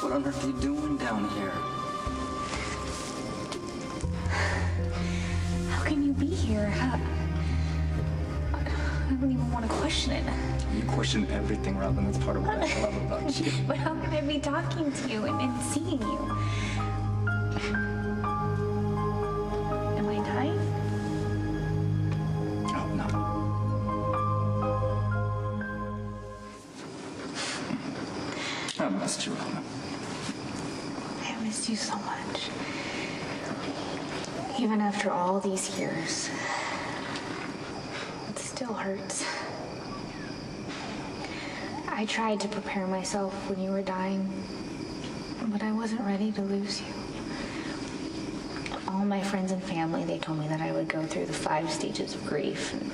What on earth are you doing down here? How can you be here? I don't even want to question it. You question everything, Robin. That's part of what I love about you. But how can I be talking to you and seeing you? Am I dying? Oh, no. I missed you, Robin. I missed you so much. Even after all these years, it still hurts. I tried to prepare myself when you were dying, but I wasn't ready to lose you. All my friends and family, they told me that I would go through the 5 stages of grief and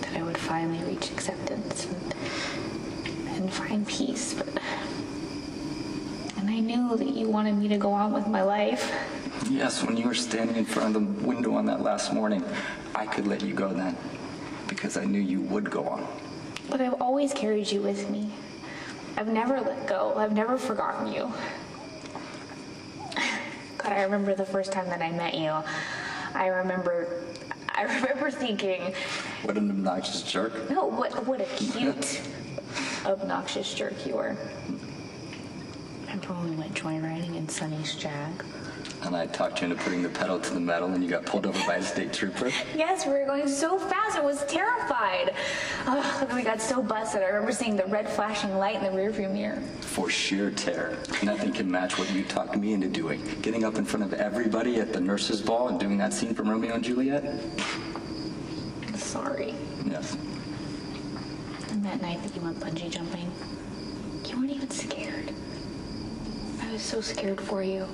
that I would finally reach acceptance and find peace, and I knew that you wanted me to go on with my life. Yes, when you were standing in front of the window on that last morning, I could let you go then, because I knew you would go on. But I've always carried you with me. I've never let go. I've never forgotten you. God, I remember the first time that I met you. I remember thinking, what an obnoxious jerk. No, what a cute, obnoxious jerk you were. Remember when we went joyriding in Sunny's Jag? And I talked you into putting the pedal to the metal and you got pulled over by a state trooper? Yes, we were going so fast, I was terrified. We got so busted. I remember seeing the red flashing light in the rearview mirror. For sheer terror. Nothing can match what you talked me into doing. Getting up in front of everybody at the nurse's ball and doing that scene from Romeo and Juliet? Sorry. Yes. And that night that you went bungee jumping, you weren't even scared. I was so scared for you.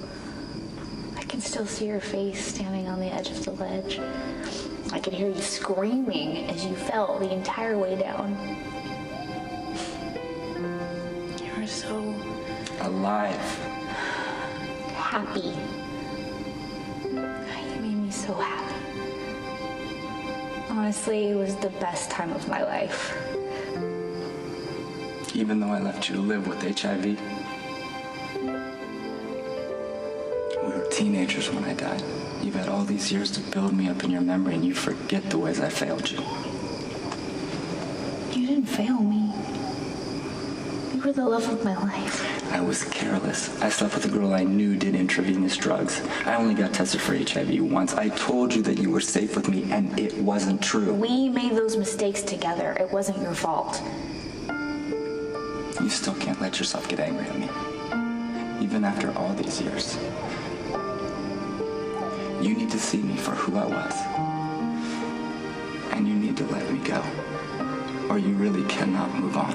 I can still see your face standing on the edge of the ledge. I could hear you screaming as you fell the entire way down. You were so... alive. Happy. You made me so happy. Honestly, it was the best time of my life. Even though I left you to live with HIV? We were teenagers when I died. You've had all these years to build me up in your memory, and you forget the ways I failed you. You didn't fail me. You were the love of my life. I was careless. I slept with a girl I knew did intravenous drugs. I only got tested for HIV once. I told you that you were safe with me, and it wasn't true. We made those mistakes together. It wasn't your fault. You still can't let yourself get angry at me. Even after all these years. You need to see me for who I was. And you need to let me go. Or you really cannot move on.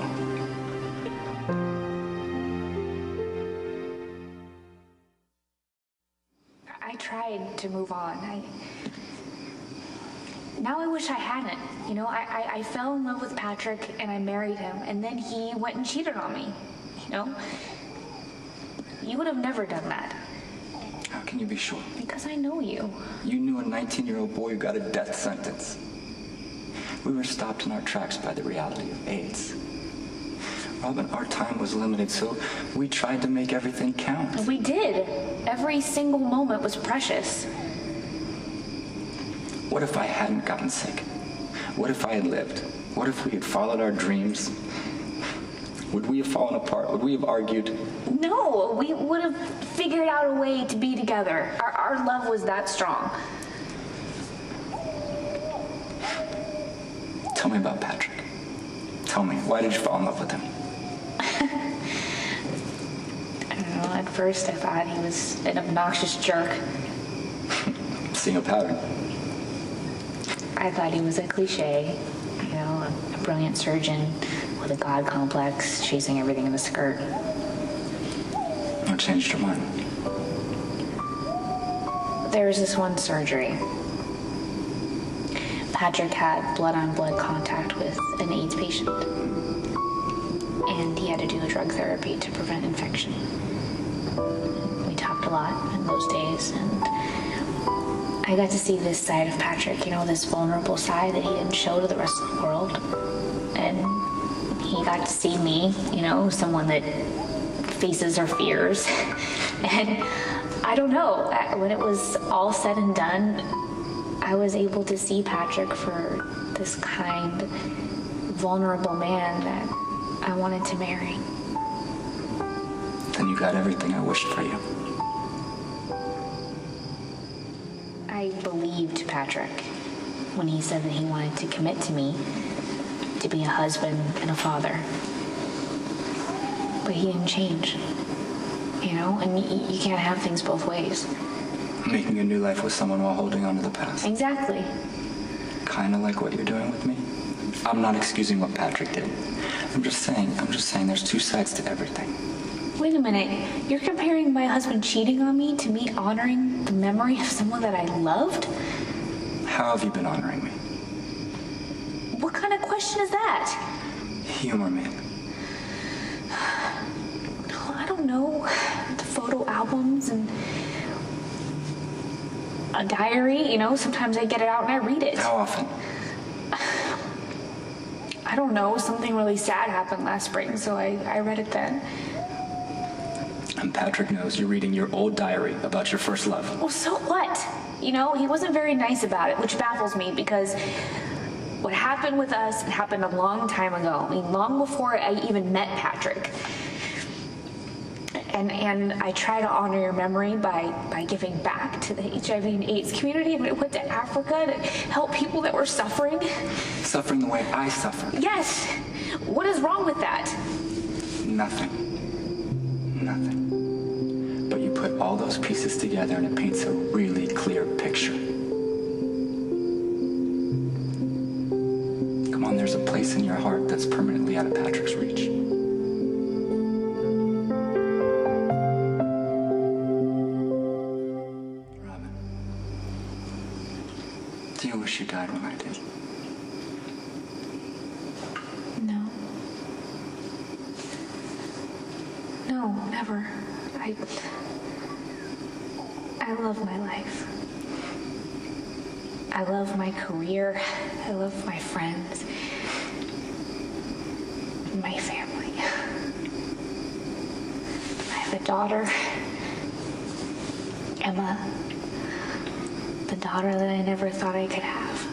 I tried to move on. Now I wish I hadn't. You know, I fell in love with Patrick and I married him, and then he went and cheated on me. You know? You would have never done that. How can you be sure? Because I know you. You knew a 19-year-old boy who got a death sentence. We were stopped in our tracks by the reality of AIDS. Robin, our time was limited, so we tried to make everything count. We did. Every single moment was precious. What if I hadn't gotten sick? What if I had lived? What if we had followed our dreams? Would we have fallen apart? Would we have argued? No, we would have figured out a way to be together. Our love was that strong. Tell me about Patrick. Tell me, why did you fall in love with him? I don't know, at first I thought he was an obnoxious jerk. Seeing a pattern. I thought he was a cliche, you know, a brilliant surgeon with a god complex, chasing everything in a skirt. What changed your mind? There was this one surgery. Patrick had blood-on-blood contact with an AIDS patient, and he had to do a drug therapy to prevent infection. We talked a lot in those days, and I got to see this side of Patrick, you know, this vulnerable side that he didn't show to the rest of the world. And he got to see me, you know, someone that faces our fears. And I don't know, when it was all said and done, I was able to see Patrick for this kind, vulnerable man that I wanted to marry. Then you got everything I wished for you. I believed Patrick when he said that he wanted to commit to me, to be a husband and a father. But he didn't change, you know? And you can't have things both ways. Making a new life with someone while holding on to the past. Exactly. Kind of like what you're doing with me. I'm not excusing what Patrick did. I'm just saying there's two sides to everything. Wait a minute. You're comparing my husband cheating on me to me honoring the memory of someone that I loved? How have you been honoring me? What kind of question is that? Humor me. I don't know. The photo albums and a diary, you know, sometimes I get it out and I read it. How often? I don't know. Something really sad happened last spring, so I read it then. And Patrick knows you're reading your old diary about your first love. Well, so what? You know, he wasn't very nice about it, which baffles me because what happened with us happened a long time ago. I mean, long before I even met Patrick. And I try to honor your memory by giving back to the HIV and AIDS community. And I went to Africa to help people that were suffering. Suffering the way I suffer. Yes. What is wrong with that? Nothing. Nothing. But you put all those pieces together and it paints a really clear picture. Come on, there's a place in your heart that's permanently out of Patrick's reach. Robin, do you wish you died when I did? No. No, never. I love my life. I love my career. I love my friends. My family. I have a daughter, Emma. The daughter that I never thought I could have.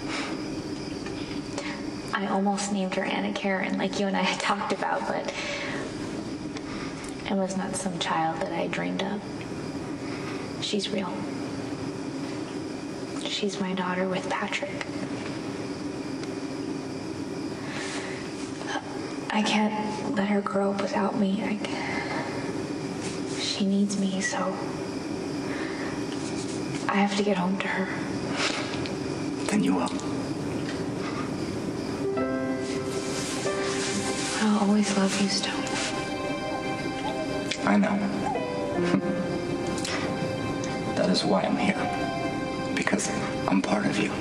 I almost named her Anna Karen, like you and I had talked about, but Emma's not some child that I dreamed of. She's real. She's my daughter with Patrick. I can't let her grow up without me. She needs me, so I have to get home to her. Then you will. I'll always love you, Stone. I know. That is why I'm here. Because I'm part of you.